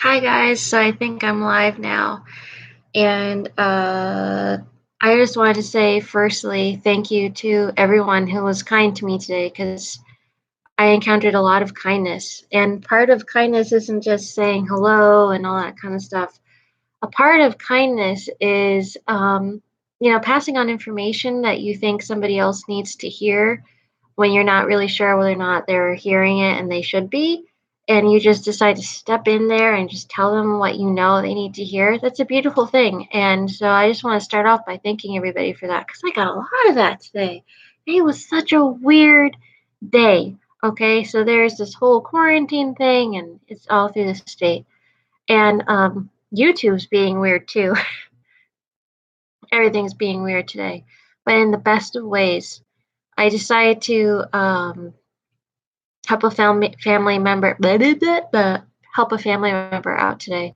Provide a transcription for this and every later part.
Hi guys, so I think I'm live now, and I just wanted to say firstly thank you to everyone who was kind to me today because I encountered a lot of kindness. And part of kindness isn't just saying hello and all that kind of stuff. A part of kindness is, passing on information that you think somebody else needs to hear when you're not really sure whether or not they're hearing it and they should be, and you just decide to step in there and just tell them what you know they need to hear. That's a beautiful thing. And so I just want to start off by thanking everybody for that because I got a lot of that today. It was such a weird day. Okay, so there's this whole quarantine thing, and it's all through the state. And YouTube's being weird too. Everything's being weird today, but in the best of ways. I decided to help a family member help a family member out today,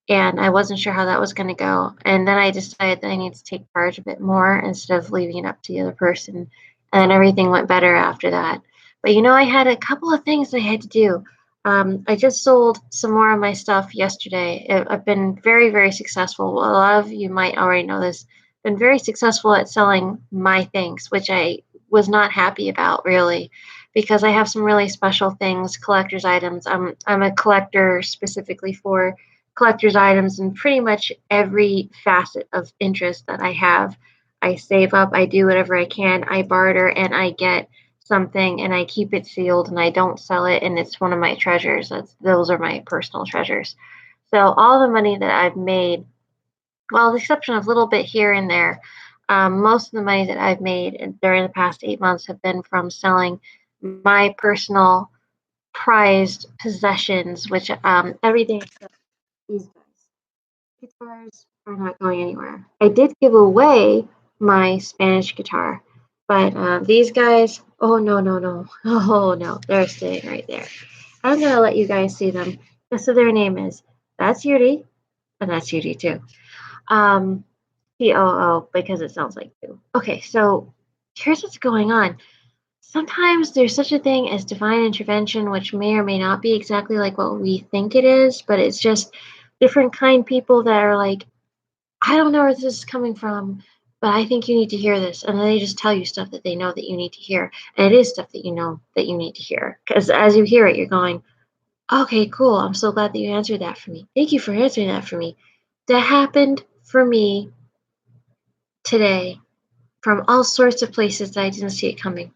and I wasn't sure how that was going to go. And then I decided that I need to take charge a bit more instead of leaving it up to the other person. And then everything went better after that. But I had a couple of things I had to do. I just sold some more of my stuff yesterday. I've been very, very successful. A lot of you might already know this. Been very successful at selling my things, which I was not happy about really, because I have some really special things, collector's items. I'm a collector specifically for collector's items and pretty much every facet of interest that I have. I save up, I do whatever I can, I barter, and I get something and I keep it sealed and I don't sell it, and it's one of my treasures. Those are my personal treasures. So all the money that I've made, well, with the exception of a little bit here and there, most of the money that I've made during the past 8 months have been from selling my personal prized possessions, which everything except these guys. Guitars are not going anywhere. I did give away my Spanish guitar, but these guys, oh no, no, no, oh no, they're sitting right there. I'm gonna let you guys see them. So their name is, that's Yuri, and that's Yuri too. POO, because it sounds like two. Okay, so here's what's going on. Sometimes there's such a thing as divine intervention, which may or may not be exactly like what we think it is, but it's just different kind people that are like, I don't know where this is coming from, but I think you need to hear this. And then they just tell you stuff that they know that you need to hear. And it is stuff that you know that you need to hear. Because as you hear it, you're going, okay, cool. I'm so glad that you answered that for me. Thank you for answering that for me. That happened for me today from all sorts of places that I didn't see it coming.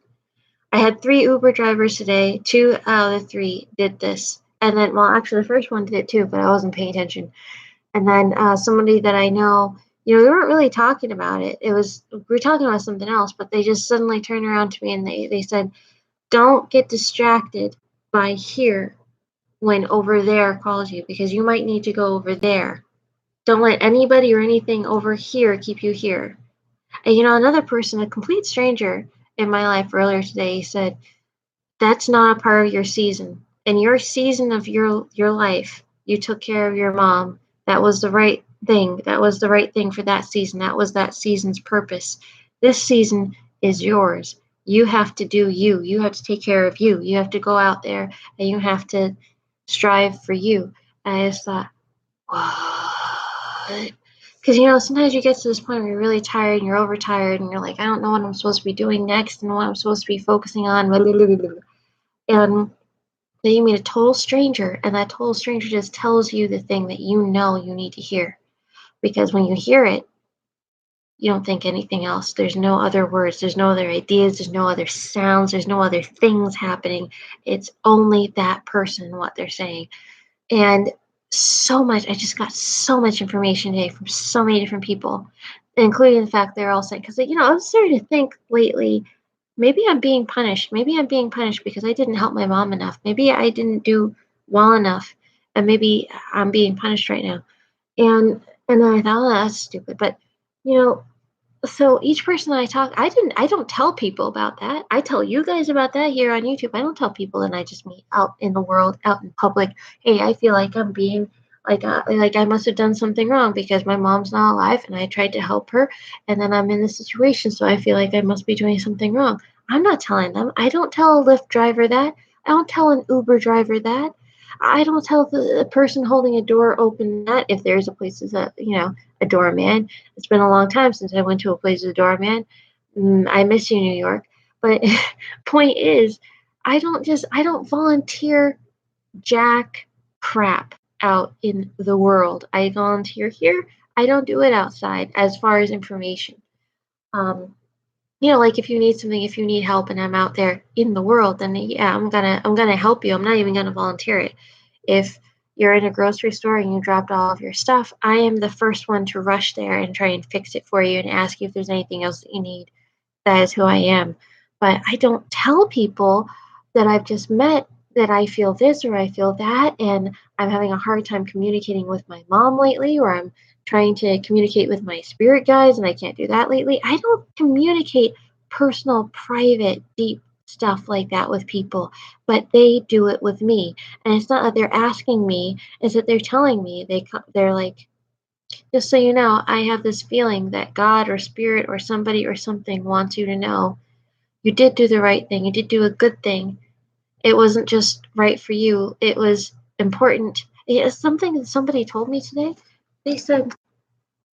I had 3 Uber drivers today. 2 out of the 3 did this. And then, well, actually, the first one did it too, but I wasn't paying attention. And then somebody that I know, we weren't really talking about it. We were talking about something else, but they just suddenly turned around to me and they said, don't get distracted by here when over there calls you, because you might need to go over there. Don't let anybody or anything over here keep you here. And another person, a complete stranger in my life earlier today, said, that's not a part of your season. In your season of your life, you took care of your mom. That was the right thing. That was the right thing for that season. That was that season's purpose. This season is yours. You have to do you. You have to take care of you. You have to go out there and you have to strive for you. And I just thought, what? Because sometimes you get to this point where you're really tired and you're overtired and you're like, I don't know what I'm supposed to be doing next and what I'm supposed to be focusing on. And then you meet a total stranger, and that total stranger just tells you the thing that you know you need to hear. Because when you hear it, you don't think anything else. There's no other words, there's no other ideas, there's no other sounds, there's no other things happening. It's only that person and what they're saying. And I just got so much information today from so many different people, including the fact they're all saying, because, I was starting to think lately, maybe I'm being punished. Maybe I'm being punished because I didn't help my mom enough. Maybe I didn't do well enough, and maybe I'm being punished right now. And then I thought, oh, that's stupid. But you know, so each person that I don't tell people about that. I tell you guys about that here on YouTube. I don't tell people, and I just meet out in the world, out in public. Hey, I feel like I'm being like I must have done something wrong because my mom's not alive and I tried to help her, and then I'm in this situation, so I feel like I must be doing something wrong. I'm not telling them. I don't tell a Lyft driver that. I don't tell an Uber driver that. I don't tell the person holding a door open that if there's a place that's a doorman. It's been a long time since I went to a place with a doorman. I miss you, New York. But point is, I don't volunteer jack crap out in the world. I volunteer here. I don't do it outside as far as information. Um, like if you need something, if you need help and I'm out there in the world, then yeah, I'm gonna help you. I'm not even gonna volunteer it. If you're in a grocery store and you dropped all of your stuff, I am the first one to rush there and try and fix it for you and ask you if there's anything else that you need. That is who I am. But I don't tell people that I've just met that I feel this or I feel that, and I'm having a hard time communicating with my mom lately, or I'm trying to communicate with my spirit guides and I can't do that lately. I don't communicate personal, private, deep stuff like that with people, but they do it with me. And it's not that they're asking me, it's that they're telling me. They're like, just so you know, I have this feeling that God or spirit or somebody or something wants you to know you did do the right thing. You did do a good thing. It wasn't just right for you. It was important. It's something that somebody told me today. They said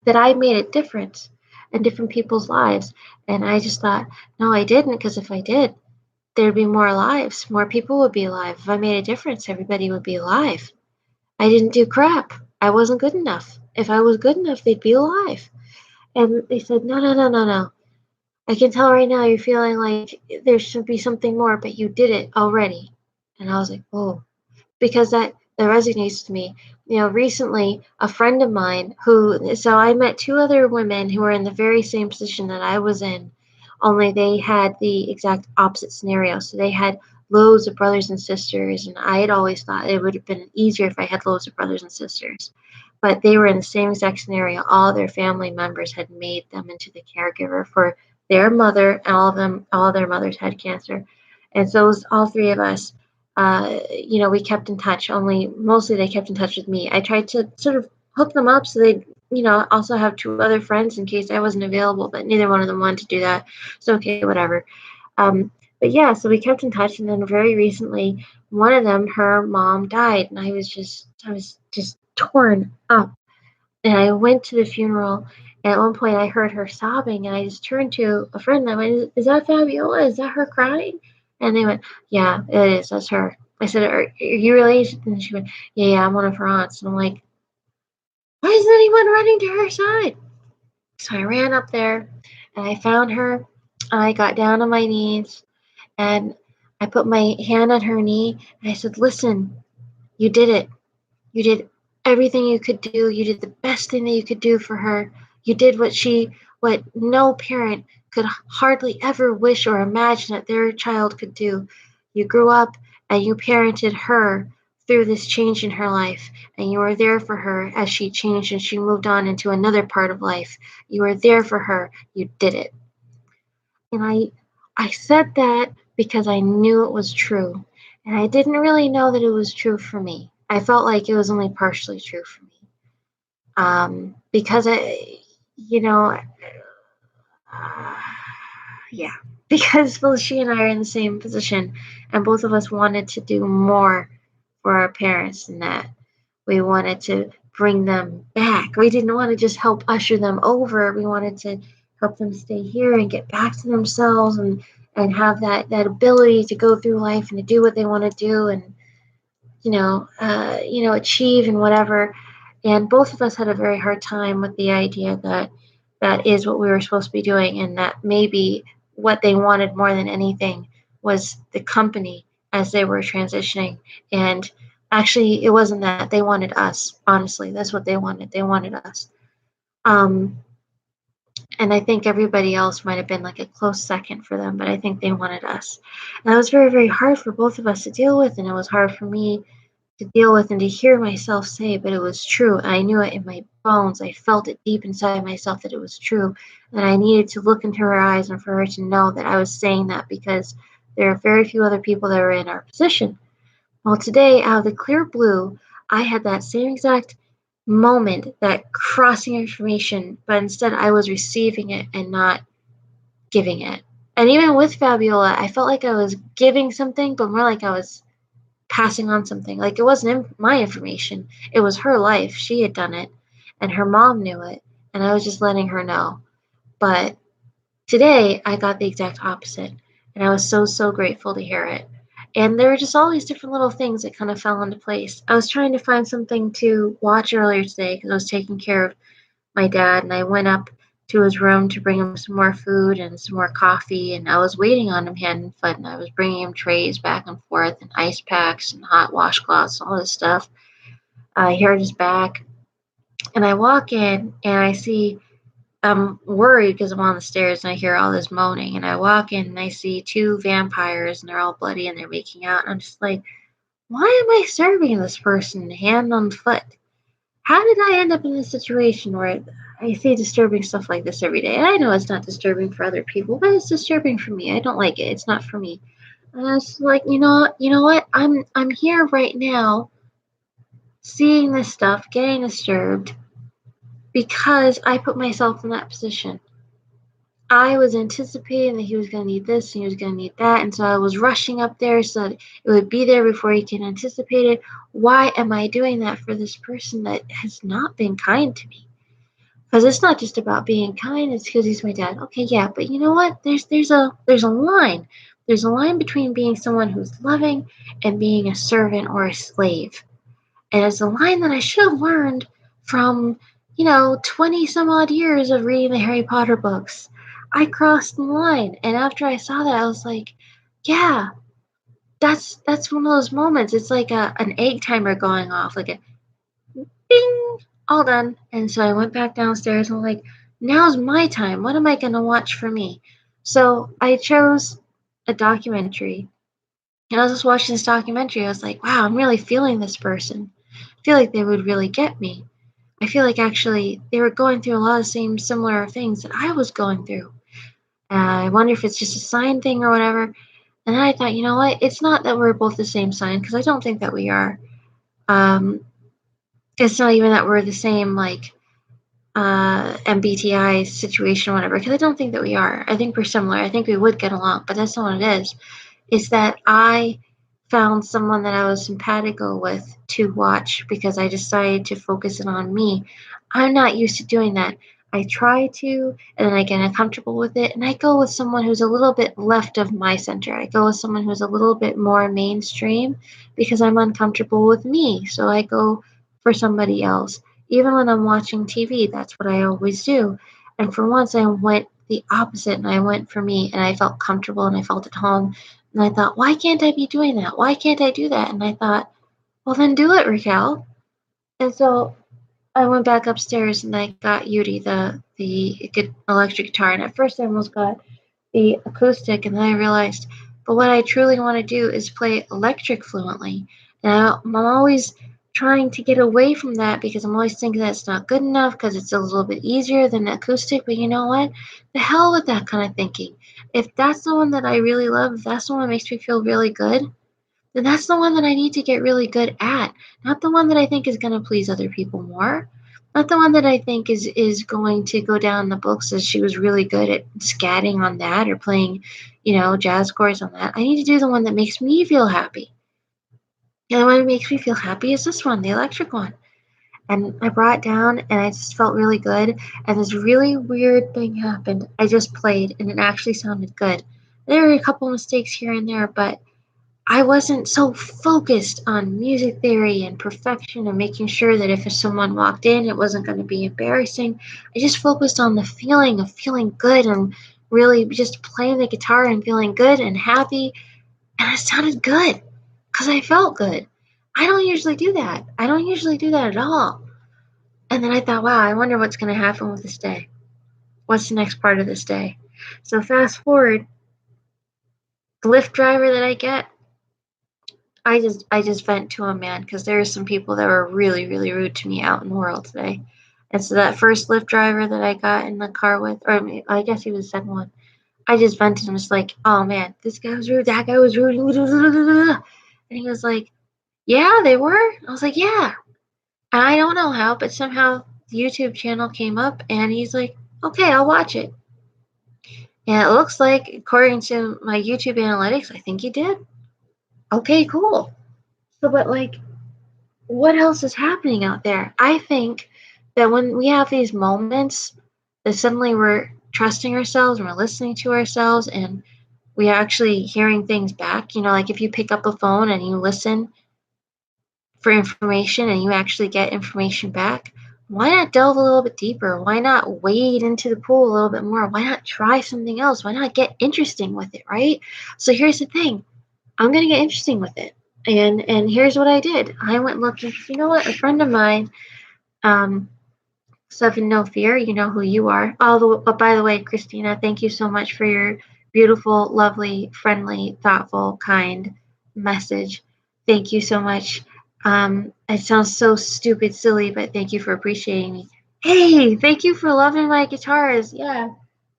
that I made a difference in different people's lives. And I just thought, no, I didn't, because if I did, there'd be more lives. More people would be alive. If I made a difference, everybody would be alive. I didn't do crap. I wasn't good enough. If I was good enough, they'd be alive. And they said, no, no, no, no, no. I can tell right now you're feeling like there should be something more, but you did it already. And I was like, oh, because that resonates to me. Recently, a friend of mine so I met two other women who were in the very same position that I was in, only they had the exact opposite scenario. So they had loads of brothers and sisters, and I had always thought it would have been easier if I had loads of brothers and sisters. But they were in the same exact scenario. All their family members had made them into the caregiver for their mother, and all of their mothers had cancer. And so it was all three of us. We kept in touch, only mostly they kept in touch with me. I tried to sort of hook them up so they'd, also have two other friends in case I wasn't available, but neither one of them wanted to do that. So, okay, whatever. But yeah, so we kept in touch, and then very recently, one of them, her mom died, and I was just torn up. And I went to the funeral, and at one point I heard her sobbing, and I just turned to a friend and I went, "Is that Fabiola? Is that her crying?" And they went, "Yeah, it is. That's her." I said, "Are you related?" And she went, "Yeah, yeah, I'm one of her aunts." And I'm like, "Why isn't anyone running to her side?" So I ran up there, and I found her. I got down on my knees, and I put my hand on her knee, and I said, "Listen, you did it. You did everything you could do. You did the best thing that you could do for her. You did what no parent could hardly ever wish or imagine that their child could do. You grew up and you parented her through this change in her life, and you were there for her as she changed and she moved on into another part of life. You were there for her. You did it." And I said that because I knew it was true. And I didn't really know that it was true for me. I felt like it was only partially true for me. Because you know, yeah, because both she and I are in the same position, and both of us wanted to do more for our parents than that. We wanted to bring them back. We didn't want to just help usher them over. We wanted to help them stay here and get back to themselves and have that ability to go through life and to do what they want to do and achieve and whatever. And both of us had a very hard time with the idea that that is what we were supposed to be doing, and that maybe what they wanted more than anything was the company as they were transitioning. And actually, it wasn't that. They wanted us. Honestly, that's what they wanted. They wanted us. Um, and I think everybody else might have been like a close second for them, but I think they wanted us. And that was very, very hard for both of us to deal with, and it was hard for me to deal with and to hear myself say, but it was true. I knew it in my bones. I felt it deep inside myself that it was true. And I needed to look into her eyes and for her to know that I was saying that because there are very few other people that were in our position. Well, today, out of the clear blue, I had that same exact moment, that crossing information, but instead I was receiving it and not giving it. And even with Fabiola, I felt like I was giving something, but more like I was passing on something. Like, it wasn't my information, it was her life. She had done it, and her mom knew it, and I was just letting her know. But today, I got the exact opposite, and I was so, so grateful to hear it. And there were just all these different little things that kind of fell into place. I was trying to find something to watch earlier today because I was taking care of my dad, and I went up to his room to bring him some more food and some more coffee, and I was waiting on him hand and foot, and I was bringing him trays back and forth and ice packs and hot washcloths, all this stuff. I heard his back, and I walk in and I see I'm worried because I'm on the stairs and I hear all this moaning, and I walk in and I see two vampires and they're all bloody and they're making out, and I'm just like, why am I serving this person hand on foot? How did I end up in this situation where I see disturbing stuff like this every day? And I know it's not disturbing for other people, but it's disturbing for me. I don't like it. It's not for me. And I was like, you know what? I'm here right now, seeing this stuff, getting disturbed because I put myself in that position. I was anticipating that he was going to need this and he was going to need that, and so I was rushing up there so that it would be there before he can anticipate it. Why am I doing that for this person that has not been kind to me? Because it's not just about being kind, it's because he's my dad. Okay, yeah, but you know what? There's a line. There's a line between being someone who's loving and being a servant or a slave. And it's a line that I should have learned from, 20 some odd years of reading the Harry Potter books. I crossed the line, and after I saw that, I was like, yeah, that's one of those moments. It's like an egg timer going off, like a bing, all done. And so I went back downstairs and I'm like, now's my time. What am I going to watch for me? So I chose a documentary. And I was just watching this documentary. I was like, wow, I'm really feeling this person. I feel like they would really get me. I feel like actually they were going through a lot of the same similar things that I was going through. I wonder if it's just a sign thing or whatever. And then I thought, you know what? It's not that we're both the same sign because I don't think that we are. Um, it's not even that we're the same, like, MBTI situation or whatever, because I don't think that we are. I think we're similar. I think we would get along, but that's not what it is. Is that I found someone that I was simpatico with to watch because I decided to focus it on me. I'm not used to doing that. I try to, and then I get uncomfortable with it, and I go with someone who's a little bit left of my center. I go with someone who's a little bit more mainstream because I'm uncomfortable with me. So I go for somebody else. Even when I'm watching TV, that's what I always do. And for once, I went the opposite, and I went for me, and I felt comfortable and I felt at home. And I thought, why can't I be doing that? Why can't I do that? And I thought, well, then do it, Raquel. And so I went back upstairs and I got Yuri the electric guitar. And at first I almost got the acoustic, and then I realized, but what I truly want to do is play electric fluently. And I'm always trying to get away from that because I'm always thinking that it's not good enough because it's a little bit easier than acoustic. But you know what? The hell with that kind of thinking. If that's the one that I really love, if that's the one that makes me feel really good, then that's the one that I need to get really good at. Not the one that I think is going to please other people more. Not the one that I think is going to go down the books as she was really good at scatting on that or playing, jazz chords on that. I need to do the one that makes me feel happy. And the one that makes me feel happy is this one, the electric one. And I brought it down and I just felt really good. And this really weird thing happened. I just played and it actually sounded good. There were a couple mistakes here and there, but I wasn't so focused on music theory and perfection and making sure that if someone walked in, it wasn't going to be embarrassing. I just focused on the feeling of feeling good and really just playing the guitar and feeling good and happy. And it sounded good because I felt good. I don't usually do that. I don't usually do that at all. And then I thought, wow, I wonder what's going to happen with this day. What's the next part of this day? So fast forward, the Lyft driver that I get, I just vent to him, man, because there are some people that were really, really rude to me out in the world today. And so that first Lyft driver that I got in the car with, or I guess he was the second one, I just vented him. It's like, oh man, this guy was rude, that guy was rude. And he was like, yeah, they were? I was like, yeah. And I don't know how, but somehow the YouTube channel came up and he's like, okay, I'll watch it. And it looks like, according to my YouTube analytics, I think he did. Okay, cool. So, but like, what else is happening out there? I think that when we have these moments that suddenly we're trusting ourselves and we're listening to ourselves and we are actually hearing things back, like if you pick up a phone and you listen for information and you actually get information back, why not delve a little bit deeper? Why not wade into the pool a little bit more? Why not try something else? Why not get interesting with it, right? So here's the thing. I'm gonna get interesting with it. And here's what I did. I went looking. You know what? A friend of mine, um, Seven No Fear. You know who you are. By the way, Christina, thank you so much for your beautiful, lovely, friendly, thoughtful, kind message. Thank you so much. It sounds so stupid, silly, but thank you for appreciating me. Hey, thank you for loving my guitars. Yeah,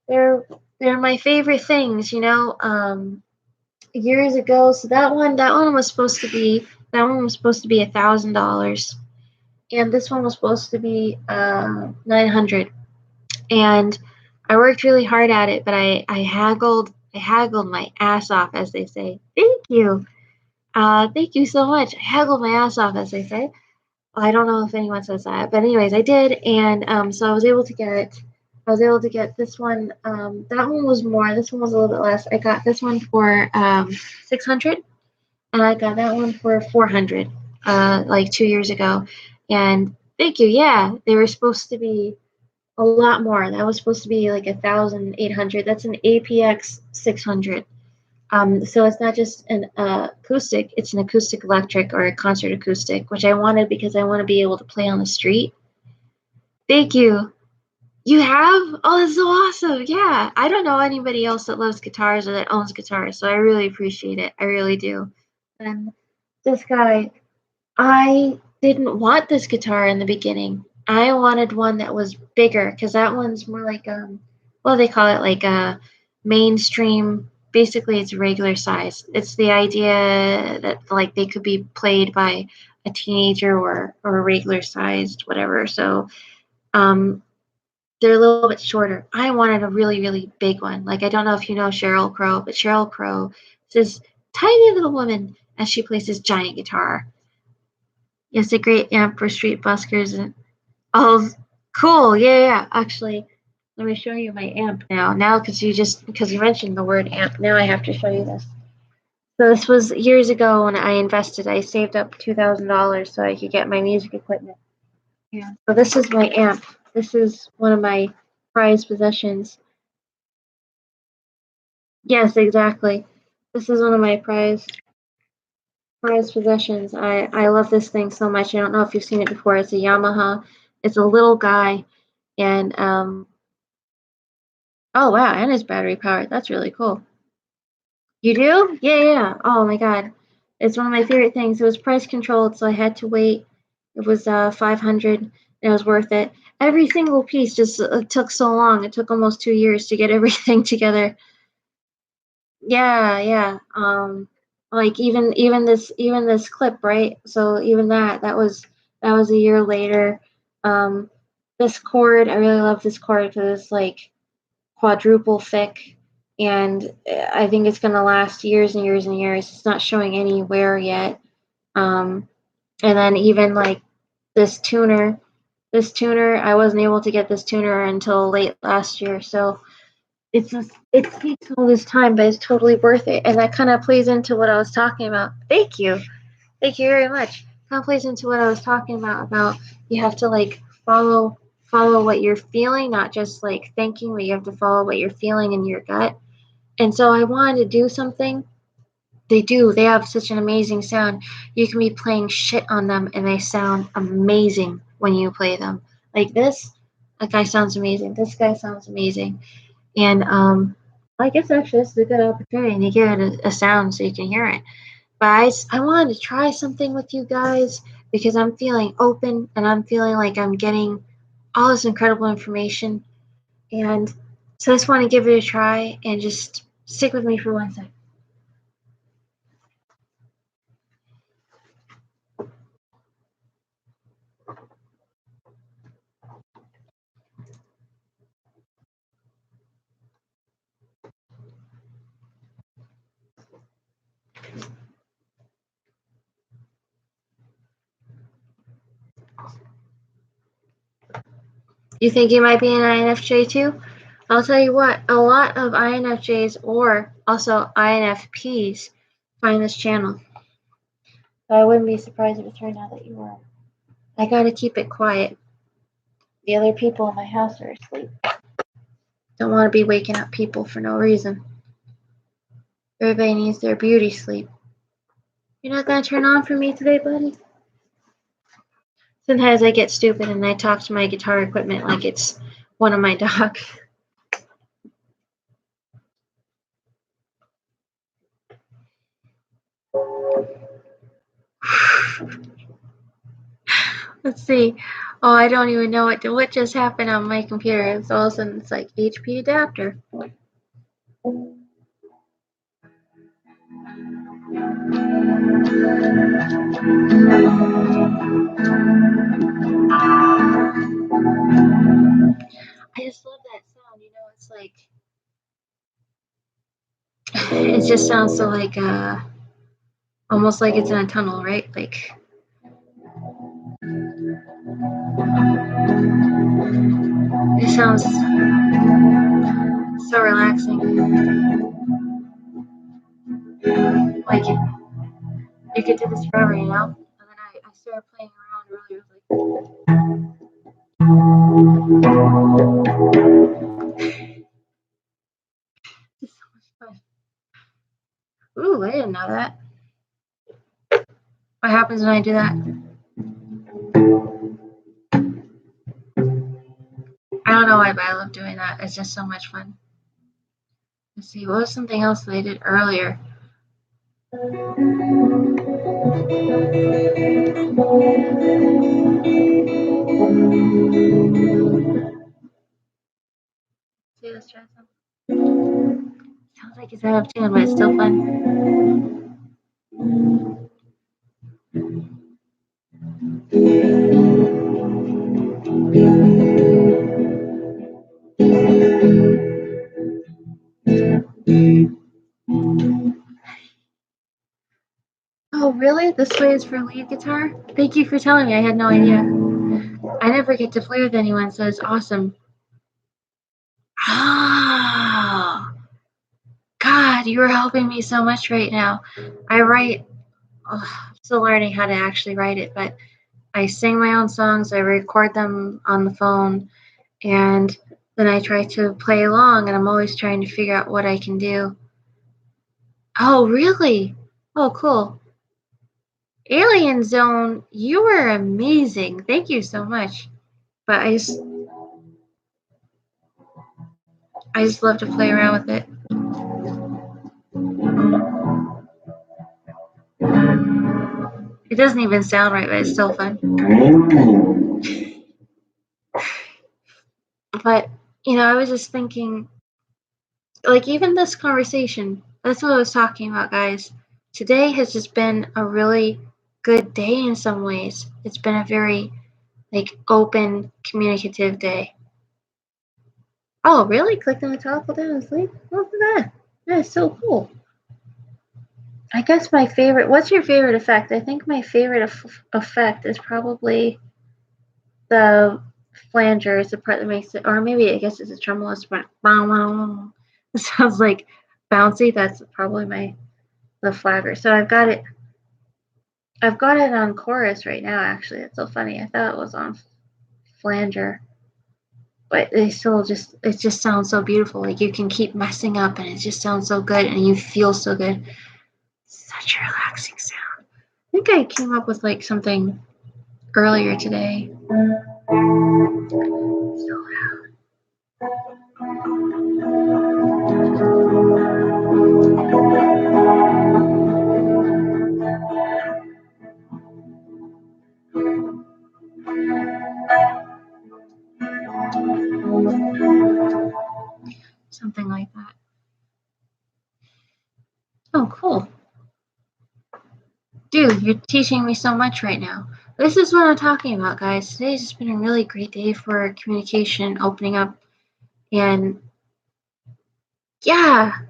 they're they're my favorite things. Years ago. So that one was supposed to be $1,000, and this one was supposed to be 900. And I worked really hard at it, but I haggled my ass off, as they say. Thank you so much. I haggled my ass off, as they say. I don't know if anyone says that, but anyways, I did, and so I was able to get this one. That one was more. This one was a little bit less. I got this one for 600, and I got that one for 400, like 2 years ago. And thank you. Yeah, they were supposed to be a lot more. That was supposed to be like 1,800. That's an APX 600. So it's not just an acoustic, it's an acoustic electric or a concert acoustic, which I wanted because I want to be able to play on the street. Thank you. You have? Oh, that's so awesome. Yeah. I don't know anybody else that loves guitars or that owns guitars, so I really appreciate it. I really do. And this guy, I didn't want this guitar in the beginning. I wanted one that was bigger because that one's more like well, they call it like a mainstream. Basically, it's regular size. It's the idea that like they could be played by a teenager or a regular sized whatever. So um, they're a little bit shorter. I wanted a really really big one. Like I don't know if you know Sheryl Crow, but Sheryl Crow is this tiny little woman and she plays this giant guitar. It's a great amp for street buskers and oh, cool. Yeah, yeah. Actually, let me show you my amp now. Now, because you mentioned the word amp, now I have to show you this. So this was years ago when I invested. I saved up $2,000 so I could get my music equipment. Yeah. So this is my amp. This is one of my prized possessions. Yes, exactly. This is one of my prized possessions. I love this thing so much. I don't know if you've seen it before. It's a Yamaha. It's a little guy, and oh wow, and it's battery powered. That's really cool. You do? Yeah, yeah, yeah. Oh my god. It's one of my favorite things. It was price controlled, so I had to wait. It was 500 and it was worth it. Every single piece just took so long. It took almost 2 years to get everything together. Yeah, yeah. Like even this clip, right? So even that was a year later. Um, this cord, I really love this cord because it's like quadruple thick, and I think it's gonna last years and years and years. It's not showing any wear yet. Um, and then even like this tuner, I wasn't able to get this tuner until late last year. So it takes all this time, but it's totally worth it. And that kind of plays into what I was talking about. Thank you very much. Kind of plays into what I was talking about you have to like follow what you're feeling, not just like thinking, but you have to follow what you're feeling in your gut. And so I wanted to do something. They have such an amazing sound. You can be playing shit on them and they sound amazing when you play them. Like this, that guy sounds amazing. This guy sounds amazing. And I guess actually this is a good opportunity to give it a sound so you can hear it. But I wanted to try something with you guys because I'm feeling open and I'm feeling like I'm getting all this incredible information. And so I just want to give it a try and just stick with me for 1 second. You think you might be an INFJ too? I'll tell you what, a lot of INFJs or also INFPs find this channel. So I wouldn't be surprised if it turned out that you were. I gotta keep it quiet. The other people in my house are asleep. Don't want to be waking up people for no reason. Everybody needs their beauty sleep. You're not gonna turn on for me today, buddy? Sometimes I get stupid and I talk to my guitar equipment like it's one of my dogs. Let's see. Oh, I don't even know what just happened on my computer. It's all of a sudden it's like HP adapter. I just love that sound. You know, it's like it just sounds so like almost like it's in a tunnel, right? Like it sounds so relaxing. Like you could do this forever, you know? And then I started playing around earlier, it's so much fun. Ooh, I didn't know that. What happens when I do that? I don't know why, but I love doing that. It's just so much fun. Let's see, what was something else that I did earlier? See, let's try something. Sounds like it's out of tune, but it's still fun. Oh, really? This way is for lead guitar? Thank you for telling me. I had no idea. I never get to play with anyone, so it's awesome. Ah, God, you are helping me so much right now. I write, I'm still learning how to actually write it, but I sing my own songs, I record them on the phone, and then I try to play along, and I'm always trying to figure out what I can do. Oh, really? Oh, cool. Alien Zone, you were amazing. Thank you so much. But I just love to play around with it. It doesn't even sound right, but it's still fun. But I was just thinking, like even this conversation, that's what I was talking about, guys. Today has just been a really good day in some ways. It's been a very like open, communicative day. Oh, really? Clicked on the top while down asleep? Look at that. That is so cool. I guess my favorite. What's your favorite effect? I think my favorite effect is probably the flanger. Is the part that makes it, or maybe I guess it's a tremulous. It sounds like bouncy. That's probably the flanger. So I've got it. I've got it on chorus right now. Actually, it's so funny. I thought it was on flanger, but it just sounds so beautiful. Like you can keep messing up, and it just sounds so good, and you feel so good. Such a relaxing sound. I think I came up with like something earlier today. So loud. Something like that. Oh, cool. Dude, you're teaching me so much right now. This is what I'm talking about, guys. Today's just been a really great day for communication, opening up, and yeah, it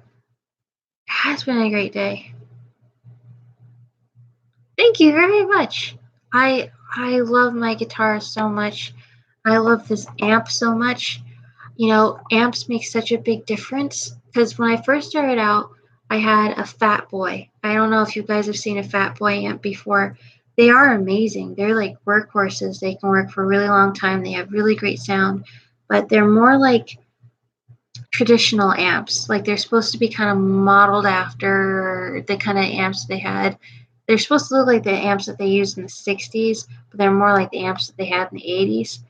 has been a great day. Thank you very much. I love my guitar so much. I love this amp so much. You know, amps make such a big difference because when I first started out, I had a Fat Boy. I don't know if you guys have seen a Fat Boy amp before. They are amazing. They're like workhorses. They can work for a really long time. They have really great sound, but they're more like traditional amps. Like they're supposed to be kind of modeled after the kind of amps they had. They're supposed to look like the amps that they used in the 60s, but they're more like the amps that they had in the 80s.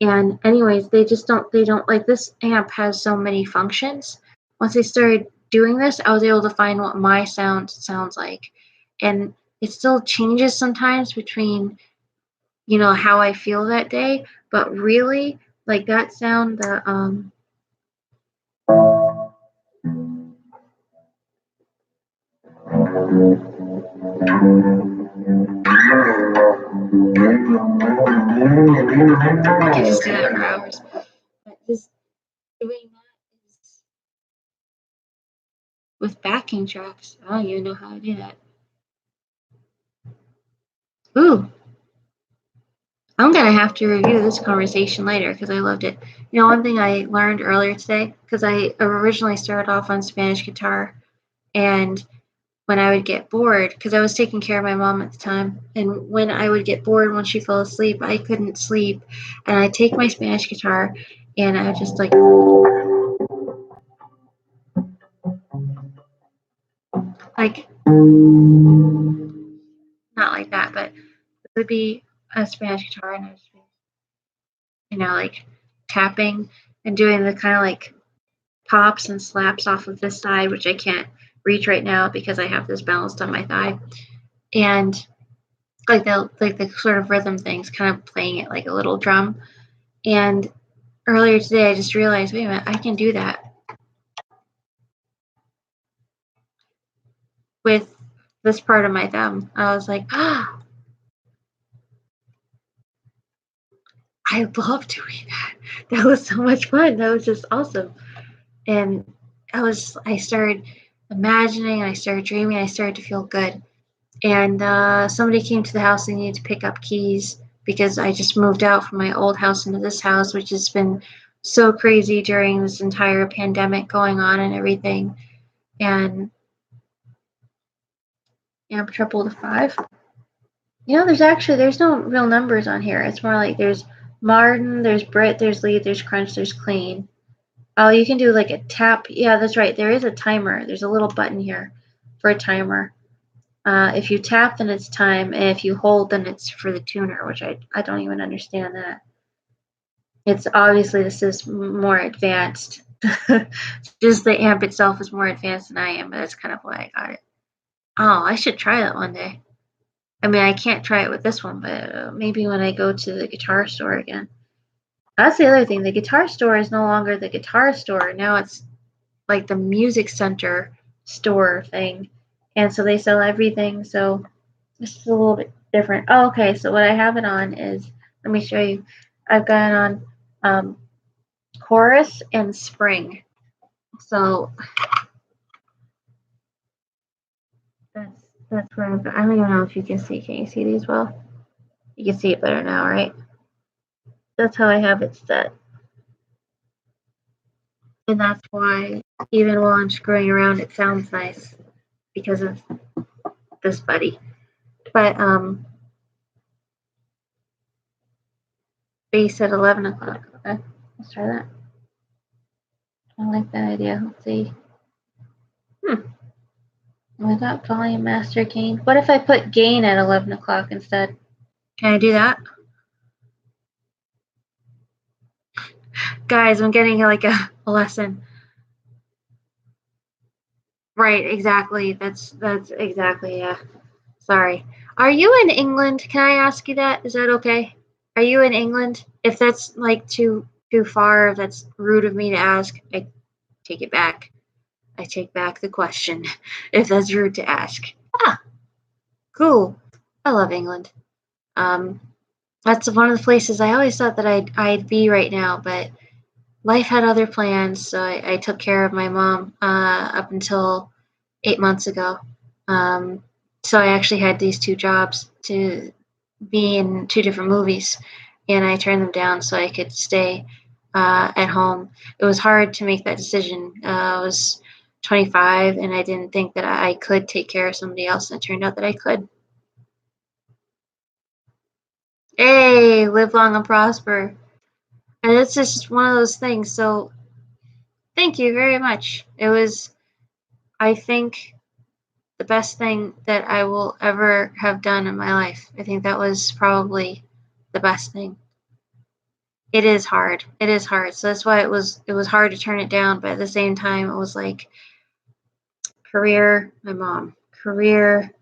And anyways, they don't like this amp has so many functions. Once I started doing this, I was able to find what my sound sounds like. And it still changes sometimes between, how I feel that day, but really like that sound, the I could just do that for hours. But just doing that is with backing tracks. I don't even know how to do that. Ooh, I'm gonna have to review this conversation later because I loved it. You know, one thing I learned earlier today, because I originally started off on Spanish guitar, and when I would get bored, because I was taking care of my mom at the time, and when I would get bored when she fell asleep, I couldn't sleep, and I'd take my Spanish guitar, and I would just like not like that, but it would be a Spanish guitar, and I was, like tapping and doing the kind of like pops and slaps off of this side, which I can't reach right now because I have this balanced on my thigh, and like the sort of rhythm things, kind of playing it like a little drum. And earlier today, I just realized, wait a minute, I can do that with this part of my thumb. I was like, I love doing that. That was so much fun. That was just awesome. And I started imagining, I started dreaming, I started to feel good. And somebody came to the house and needed to pick up keys because I just moved out from my old house into this house, which has been so crazy during this entire pandemic going on and everything. And amp triple to 5. There's no real numbers on here. It's more like there's Martin, there's Brit, there's lead, there's crunch, there's clean. Oh, you can do like a tap. Yeah, that's right. There is a timer. There's a little button here for a timer. If you tap, then it's time. And if you hold, then it's for the tuner, which I don't even understand that. It's obviously this is more advanced. Just the amp itself is more advanced than I am, but that's kind of why I got it. Oh, I should try that one day. I mean, I can't try it with this one, but maybe when I go to the guitar store again. That's the other thing. The guitar store is no longer the guitar store. Now it's like the music center store thing. And so they sell everything. So this is a little bit different. Oh, okay. So what I have it on is, let me show you. I've got it on chorus and spring. So that's where I don't even know if you can see. Can you see these well? You can see it better now, right? That's how I have it set. And that's why even while I'm screwing around, it sounds nice because of this buddy. But bass at 11 o'clock. Okay, let's try that. I like that idea. Let's see. Without volume master gain. What if I put gain at 11 o'clock instead? Can I do that? Guys, I'm getting like a lesson. Right, exactly. That's exactly, yeah. Sorry. Are you in England? Can I ask you that? Is that okay? Are you in England? If that's like too far, if that's rude of me to ask, I take it back. I take back the question. If that's rude to ask. Ah, cool. I love England. That's one of the places I always thought that I'd be right now, but life had other plans, so I took care of my mom up until 8 months ago. So I actually had these two jobs to be in two different movies, and I turned them down so I could stay at home. It was hard to make that decision. I was 25 and I didn't think that I could take care of somebody else, and it turned out that I could. Hey, live long and prosper. And it's just one of those things. So thank you very much. It was, I think, the best thing that I will ever have done in my life. I think that was probably the best thing. It is hard. It is hard. So that's why it was hard to turn it down, but at the same time it was like career, my mom, career,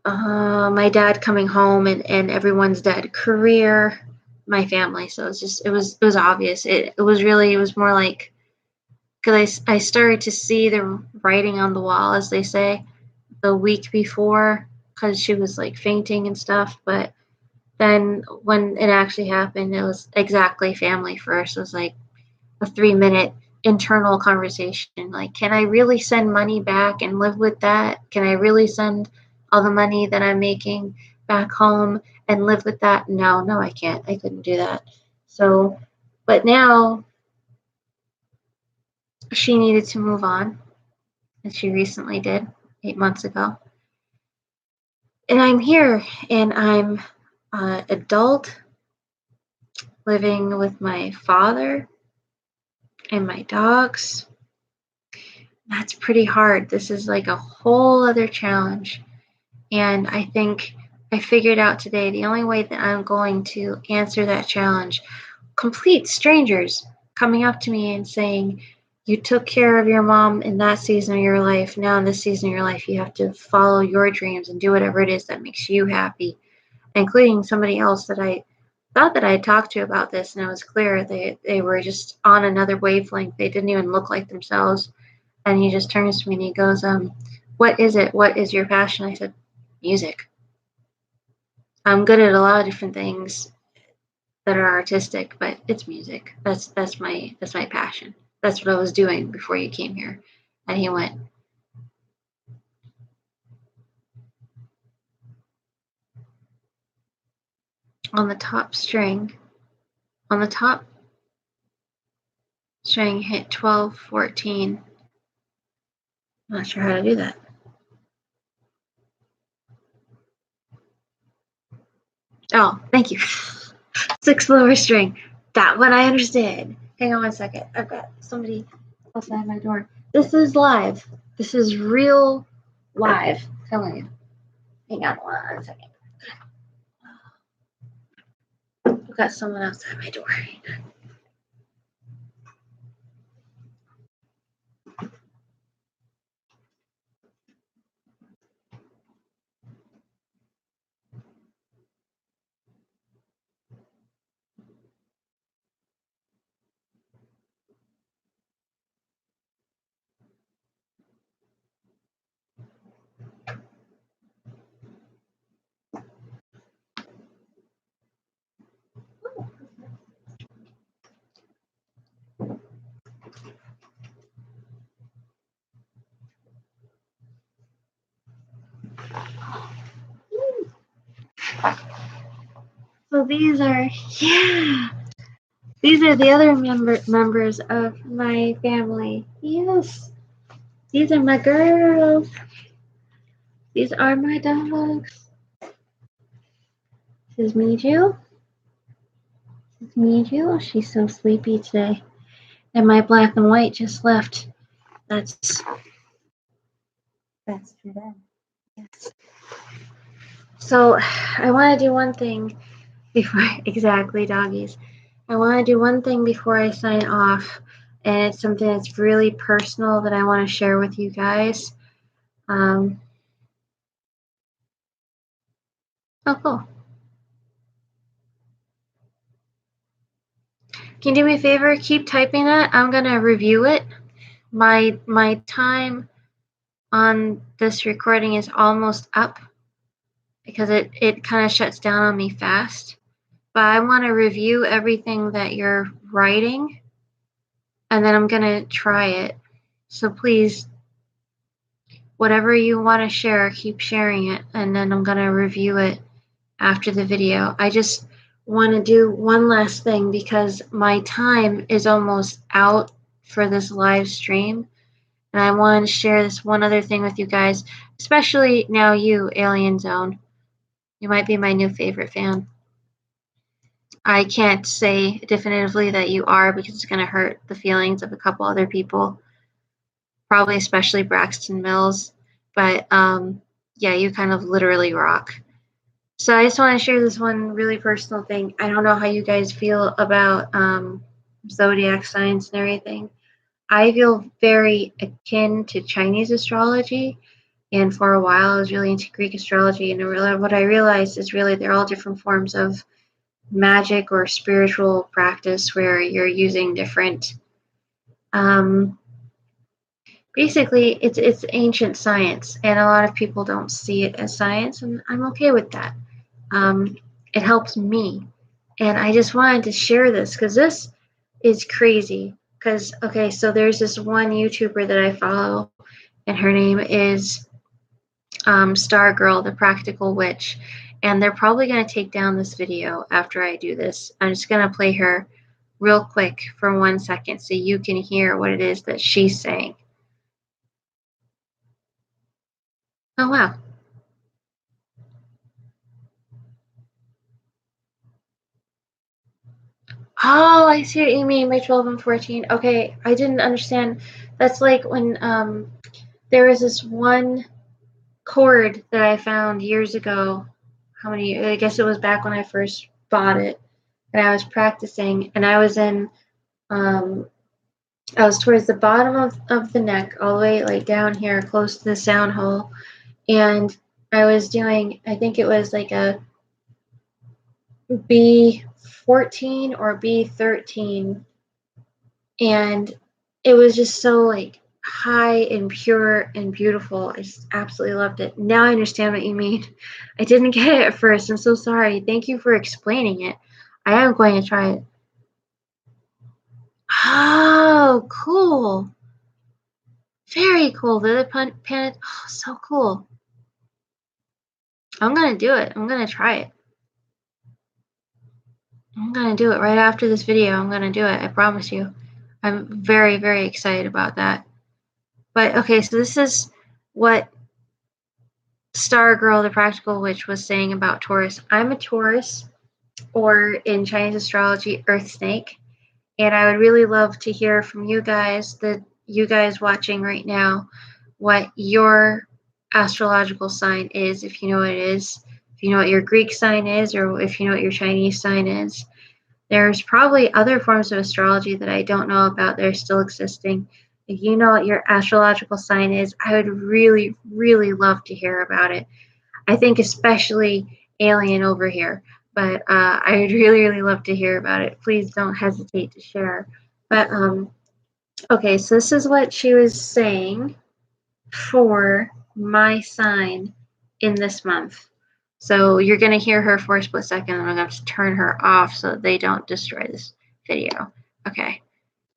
my dad coming home and everyone's dead, career, my family. So it's just it was obvious. It was more like, because I started to see the writing on the wall, as they say, the week before, because she was like fainting and stuff. But then when it actually happened, it was exactly family first. It was like a 3-minute internal conversation. Like, can I really send money back and live with that? Can I really send all the money that I'm making back home and live with that? No, I can't. I couldn't do that. So, but now she needed to move on, and she recently did 8 months ago. And I'm here, and I'm adult, living with my father and my dogs. That's pretty hard. This is like a whole other challenge. And I think I figured out today the only way that I'm going to answer that challenge, complete strangers coming up to me and saying, you took care of your mom in that season of your life. Now in this season of your life, you have to follow your dreams and do whatever it is that makes you happy. Including somebody else that I thought that I had talked to about this, and it was clear they were just on another wavelength. They didn't even look like themselves. And he just turns to me and he goes, what is it? What is your passion? I said, music. I'm good at a lot of different things that are artistic, but it's music. That's my passion. That's what I was doing before you came here. And he went, on the top string, on the top string hit 12, 14. I'm not sure how to do that. Oh, thank you. 6 lower string. That one I understand. Hang on one second. I've got somebody outside my door. This is live. This is real live. I'm telling you. Hang on one second. I've got someone outside my door. So these are the other members of my family. Yes. These are my girls. These are my dogs. This is Miju. This is Miju. She's so sleepy today. And my black and white just left. That's for them. Yes. So I want to do one thing before exactly, doggies. I want to do one thing before I sign off, and it's something that's really personal that I want to share with you guys. Oh, cool. Can you do me a favor? Keep typing that. I'm gonna review it. My time on this recording is almost up because it kind of shuts down on me fast. But I want to review everything that you're writing, and then I'm gonna try it. So please, whatever you want to share, keep sharing it, and then I'm gonna review it after the video. I just want to do one last thing because my time is almost out for this live stream. And I want to share this one other thing with you guys, especially now you, Alien Zone. You might be my new favorite fan. I can't say definitively that you are because it's going to hurt the feelings of a couple other people, probably especially Braxton Mills. But yeah, you kind of literally rock. So I just want to share this one really personal thing. I don't know how you guys feel about zodiac signs and everything. I feel very akin to Chinese astrology. And for a while, I was really into Greek astrology. And what I realized is really they're all different forms of magic or spiritual practice where you're using different. Basically, it's ancient science, and a lot of people don't see it as science, and I'm okay with that. It helps me, and I just wanted to share this because this is crazy. Because okay, so there's this one YouTuber that I follow, and her name is Stargirl, the Practical Witch, and they're probably going to take down this video after I do this. I'm just going to play her real quick for 1 second so you can hear what it is that she's saying. Oh, wow. Oh, I see what you mean by 12 and 14. Okay, I didn't understand. That's like when there was this one chord that I found years ago. How many? I guess it was back when I first bought it, and I was practicing, and I was towards the bottom of the neck, all the way like down here, close to the sound hole, and I was doing, I think it was like a B14 or B13, and it was just so like high and pure and beautiful. I just absolutely loved it. Now I understand what you mean. I didn't get it at first. I'm so sorry. Thank you for explaining it. I am going to try it. Oh, cool. Very cool. The pan. Oh, so cool. I'm going to do it. I'm going to try it. I'm going to do it right after this video. I'm going to do it. I promise you. I'm very, very excited about that. But okay, so this is what Stargirl, the Practical Witch, was saying about Taurus. I'm a Taurus, or in Chinese astrology, Earth Snake, and I would really love to hear from you guys, you guys watching right now, what your astrological sign is, if you know what it is, if you know what your Greek sign is, or if you know what your Chinese sign is. There's probably other forms of astrology that I don't know about that are still existing. If you know what your astrological sign is, I would really, really love to hear about it. I think especially Alien over here, but I would really, really love to hear about it. Please don't hesitate to share. But okay, so this is what she was saying for my sign in this month. So you're going to hear her for a split second, and I'm going to have to turn her off so that they don't destroy this video. Okay,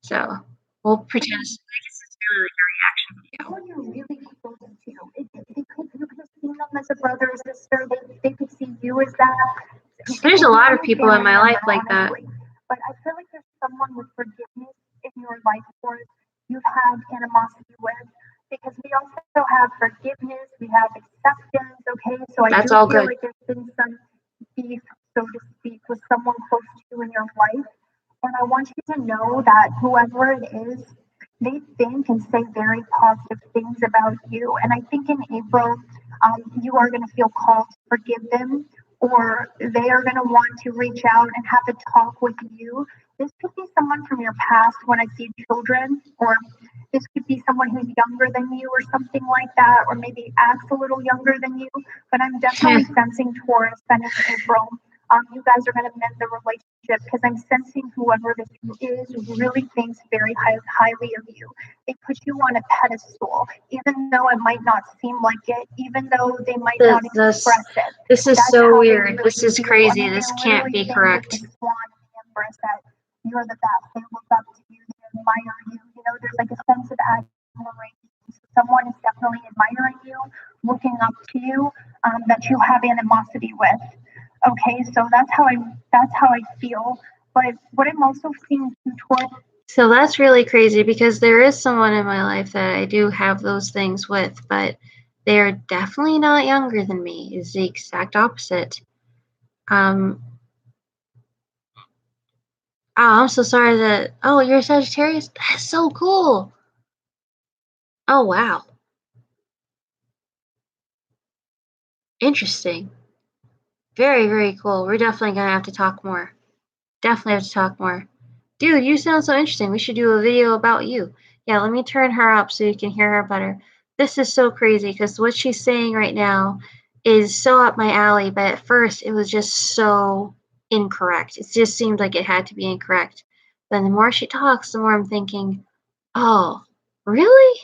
so we'll pretend this is really like a reaction video. When you're really close to, they could have seen them as a brother or sister. They could see you as that. There's a lot of people in my life like that. But I feel like there's someone with forgiveness in your life for you've had animosity with. Because we also have forgiveness, we have acceptance, okay? So I do feel like there's been some beef, so to speak, with someone close to you in your life. And I want you to know that whoever it is, they think and say very positive things about you. And I think in April, you are going to feel called to forgive them, or they are going to want to reach out and have a talk with you. This could be someone from your past when I see children, or this could be someone who's younger than you or something like that, or maybe acts a little younger than you. But I'm definitely sensing Taurus and in April. You guys are going to mend the relationship because I'm sensing whoever this is really thinks very highly of you. They put you on a pedestal, even though it might not seem like it, even though they might not express it. This is so weird. This is crazy. This can't be correct. You're the best. They look up to you. They admire you. You know, there's like a sense of admiration. Someone is definitely admiring you, looking up to you, that you have animosity with. Okay, so that's how I feel. But what I'm also seeing toward. So that's really crazy because there is someone in my life that I do have those things with, but they are definitely not younger than me. It's the exact opposite. Oh, I'm so sorry that. Oh, you're a Sagittarius? That's so cool. Oh, wow. Interesting. Very, very cool. We're definitely going to have to talk more. Definitely have to talk more. Dude, you sound so interesting. We should do a video about you. Yeah, let me turn her up so you can hear her better. This is so crazy because what she's saying right now is so up my alley, but at first it was just so incorrect. It just seemed like it had to be incorrect. But the more she talks, the more I'm thinking, oh, really?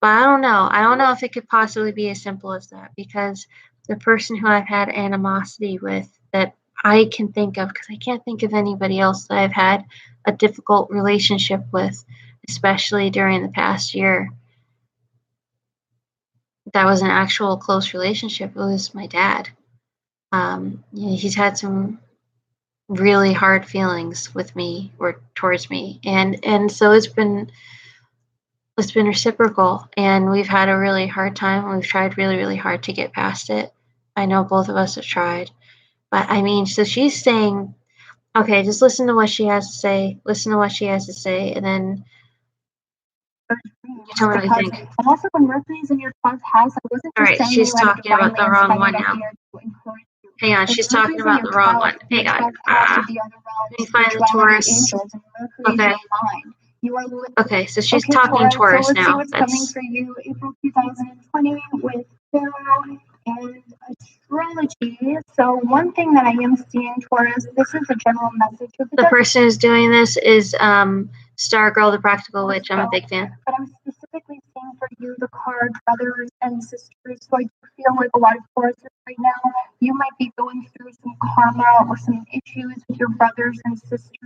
But I don't know. I don't know if it could possibly be as simple as that because the person who I've had animosity with that I can think of, because I can't think of anybody else that I've had a difficult relationship with, especially during the past year. That was an actual close relationship. It was my dad. He's had some really hard feelings with me or towards me, and so it's been reciprocal, and we've had a really hard time. We've tried really, really hard to get past it. I know both of us have tried, but I mean, so she's saying, okay, just listen to what she has to say. Listen to what she has to say, and then you tell me what you think. And also, when Mercury's in your 12th house, I wasn't All just right, saying she's you had a talking about the divinely wrong one inspired now. idea to encourage you. Hang on, she's talking about the wrong one. Hang on. Let me find the Taurus. Okay. Okay, so she's talking Taurus so let's now. See what's coming for you April 2020 with Tarot and astrology. So one thing that I am seeing, Taurus, this is a general message. The person who's doing this is Stargirl, the Practical Witch. I'm a big fan. But I'm specifically seeing for you the card brothers and sisters. So I do feel like a lot of Tauruses right now, you might be going through some karma or some issues with your brothers and sisters.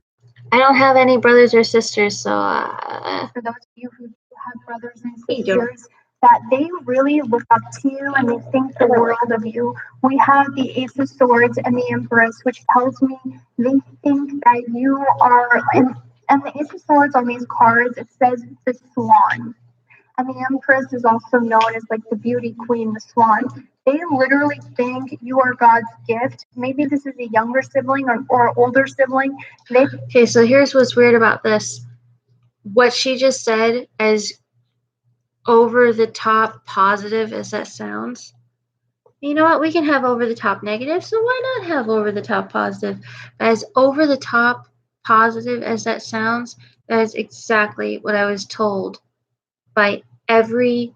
I don't have any brothers or sisters, so for those of you who do have brothers and sisters, that they really look up to you and they think the world of you. We have the Ace of Swords and the Empress, which tells me they think that you are, and the Ace of Swords on these cards, it says the swan. And the Empress is also known as like the beauty queen, the swan. They literally think you are God's gift. Maybe this is a younger sibling or older sibling. Okay, so here's what's weird about this. What she just said, as over the top positive as that sounds, you know what? We can have over the top negative, so why not have over the top positive? As over the top positive as that sounds, that is exactly what I was told by every.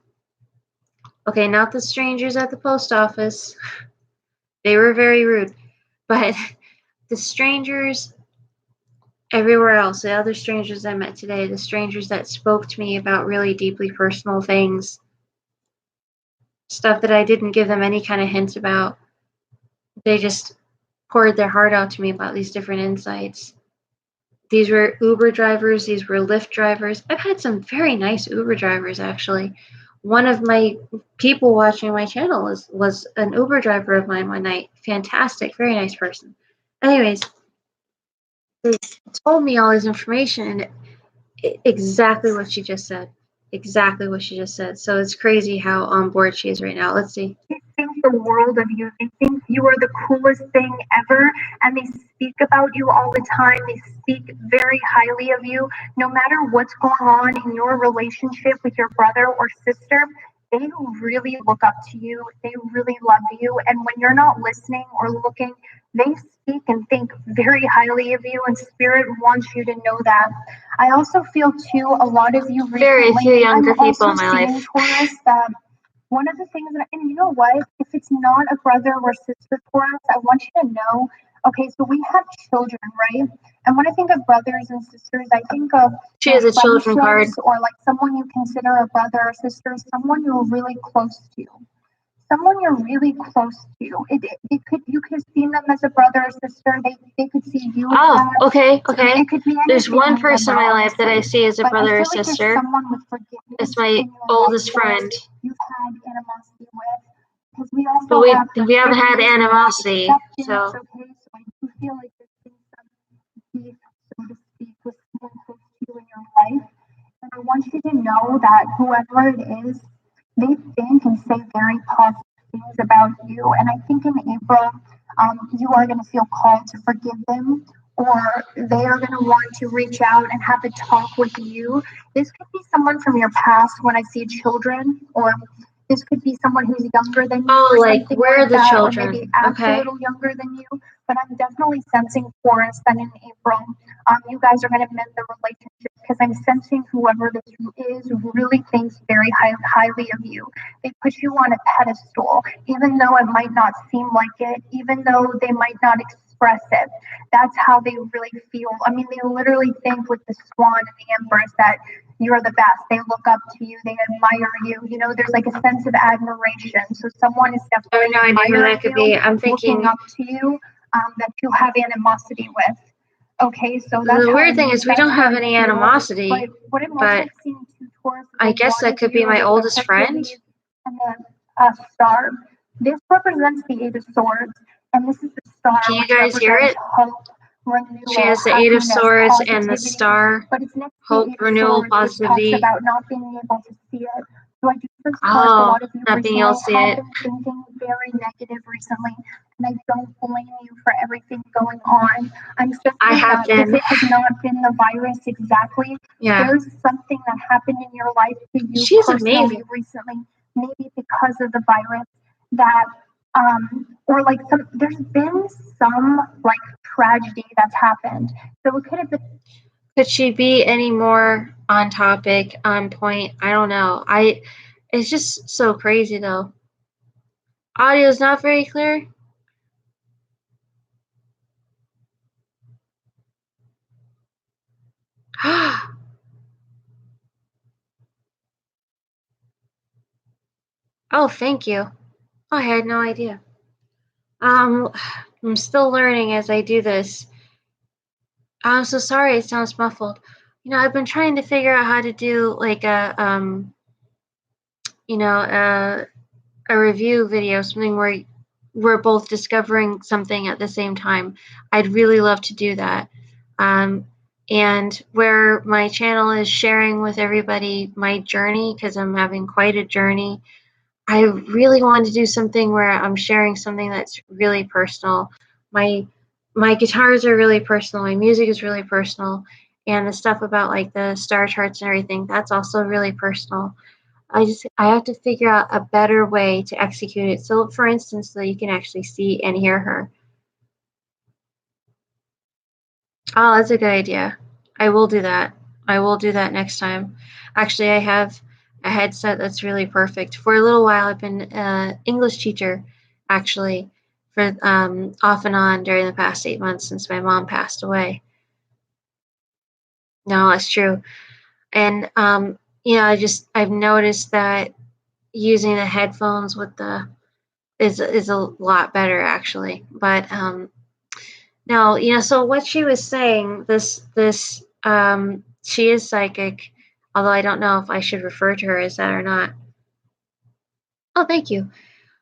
Okay, not the strangers at the post office. They were very rude, but the strangers everywhere else, the other strangers I met today, the strangers that spoke to me about really deeply personal things, stuff that I didn't give them any kind of hint about, they just poured their heart out to me about these different insights. These were Uber drivers, these were Lyft drivers. I've had some very nice Uber drivers, actually. One of my people watching my channel was an Uber driver of mine one night. Fantastic, very nice person. Anyways, they told me all this information, and exactly what she just said. Exactly what she just said. So it's crazy how on board she is right now. Let's see. They think the world of you. They think you are the coolest thing ever, and they speak about you all the time. They speak very highly of you. No matter what's going on in your relationship with your brother or sister, they really look up to you. They really love you. And when you're not listening or looking, they speak and think very highly of you, and Spirit wants you to know that. I also feel too, a lot of you recently, very few younger people in my life. Taurus, that one of the things that, and you know what, if it's not a brother or sister Taurus, I want you to know, okay, so we have children, right? And when I think of brothers and sisters, I think of she has a children card, or like someone you consider a brother or sister, someone you're really close to. Someone you're really close to. You could see them as a brother or sister. They could see you. Oh, okay. It could be There's one person in my life that I see as a brother or sister. Someone with forgiveness. It's my oldest friend. You've had animosity with. because we also But we have haven't had forgiveness, animosity, acceptance, so okay? So I do feel like there's been some beef, so to speak, with someone close to you in your life. And I want you to know that whoever it is, they think and say very positive things about you. And I think in April, you are going to feel called to forgive them, or they are going to want to reach out and have a talk with you. This could be someone from your past when I see children, or this could be someone who's younger than you. Oh, or like something where are like the that, children? Or maybe acts Okay. a little younger than you. But I'm definitely sensing for us that in April, you guys are going to mend the relationship, because I'm sensing whoever this is really thinks very highly of you. They put you on a pedestal, even though it might not seem like it, even though they might not express it. That's how they really feel. I mean, they literally think with the swan and the empress that you're the best. They look up to you. They admire you. You know, there's like a sense of admiration. So someone is definitely I have no idea who that could be. I'm thinking looking up to you, that you have animosity with. Okay, so that's the how weird thing is we don't have any animosity, but what I'm but also seeing to Taurus is I guess that could be my oldest friend. And then a star. This represents the Eight of Swords, and this is the star. Can you guys hear it? Hope, renewal, she has the Eight of Swords and the star. But it's next hope, renewal, positivity. Which talks about not being able to see it. So I do sense a Oh, lot of you nothing recently else have yet. been thinking very negative recently, and I don't blame you for everything going on. I'm just I have been. it has not been the virus exactly. Yeah. There's something that happened in your life to you She's personally amazing. recently, maybe because of the virus, that or like there's been some like tragedy that's happened. So it could have been. Could she be any more on topic, on point? I don't know. It's just so crazy though. Audio's not very clear. Oh, thank you. Oh, I had no idea. I'm still learning as I do this. I'm so sorry it sounds muffled. You know, I've been trying to figure out how to do like a a review video, something where we're both discovering something at the same time. I'd really love to do that. And where my channel is sharing with everybody my journey, because I'm having quite a journey, I really want to do something where I'm sharing something that's really personal. My guitars are really personal. My music is really personal. And the stuff about like the star charts and everything, that's also really personal. I have to figure out a better way to execute it. So for instance, so you can actually see and hear her. Oh, that's a good idea. I will do that. I will do that next time. Actually, I have a headset that's really perfect. For a little while, I've been an English teacher, actually, for off and on during the past 8 months since my mom passed away. No, that's true. And I've noticed that using the headphones with the is a lot better actually. But no, so what she was saying, this she is psychic, although I don't know if I should refer to her as that or not. Oh, thank you.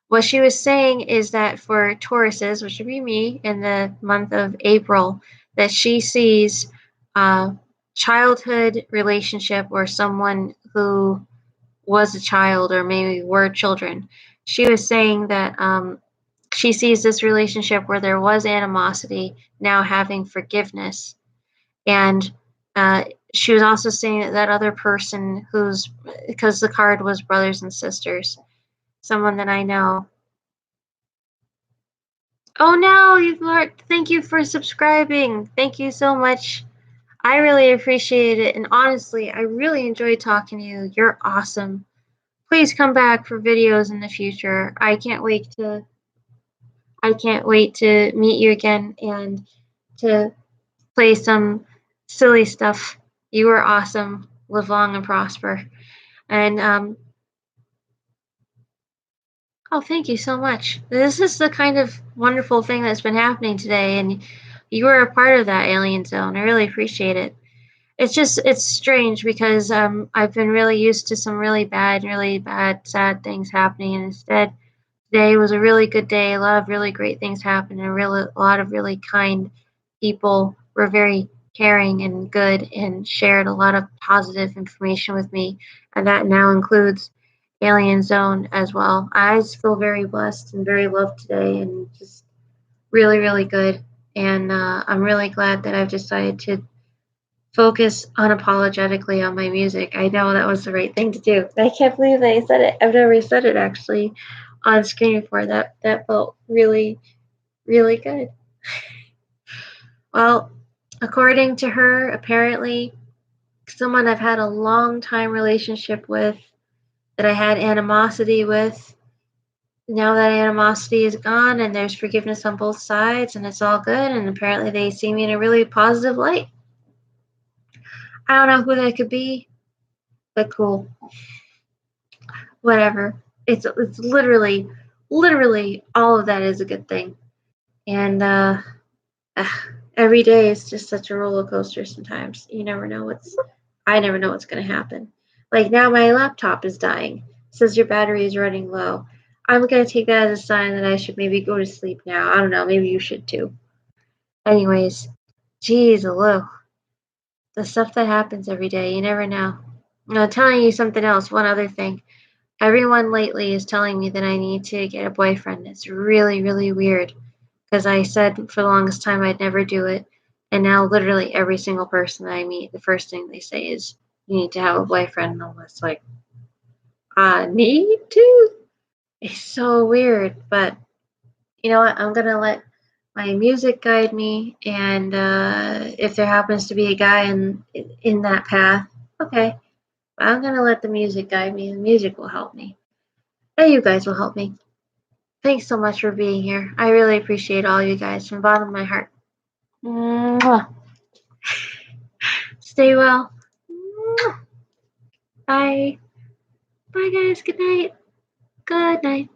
What she was saying is that for Tauruses, which would be me, in the month of April, that she sees a childhood relationship or someone who was a child or maybe were children. She was saying that she sees this relationship where there was animosity now having forgiveness. And she was also saying that that other person because the card was brothers and sisters, someone that I know. Oh no, thank you for subscribing. Thank you so much. I really appreciate it. And honestly, I really enjoyed talking to you. You're awesome. Please come back for videos in the future. I can't wait to meet you again and to play some silly stuff. You were awesome. Live long and prosper. And oh, thank you so much. This is the kind of wonderful thing that's been happening today, and you were a part of that alien zone. I really appreciate it. It's strange because I've been really used to some really bad, sad things happening, and instead Today was a really good day. A lot of really great things happened, and a lot of really kind people were very caring and good and shared a lot of positive information with me, and that now includes Alien Zone as well. I just feel very blessed and very loved today, and just really, really good. And I'm really glad that I've decided to focus unapologetically on my music. I know that was the right thing to do. I can't believe I said it. I've never said it actually on screen before. That felt really, really good. Well, according to her, apparently someone I've had a long time relationship with, that I had animosity with, now that animosity is gone and there's forgiveness on both sides and it's all good, and apparently they see me in a really positive light. I don't know who that could be, but cool. Whatever. It's literally all of that is a good thing. And every day is just such a roller coaster sometimes. I never know what's going to happen. Like now my laptop is dying. It says your battery is running low. I'm going to take that as a sign that I should maybe go to sleep now. I don't know, maybe you should too. Anyways, geez, hello. The stuff that happens every day, you never know. I'm telling you something else, one other thing. Everyone lately is telling me that I need to get a boyfriend. It's really, really weird because I said for the longest time I'd never do it. And now literally every single person that I meet, the first thing they say is, you need to have a boyfriend. And I'm just like, I need to? It's so weird. But you know what? I'm going to let my music guide me. And if there happens to be a guy in that path, okay. But I'm going to let the music guide me. The music will help me. And you guys will help me. Thanks so much for being here. I really appreciate all you guys from the bottom of my heart. Mwah. Stay well. Mwah. Bye. Bye, guys. Good night. Good night.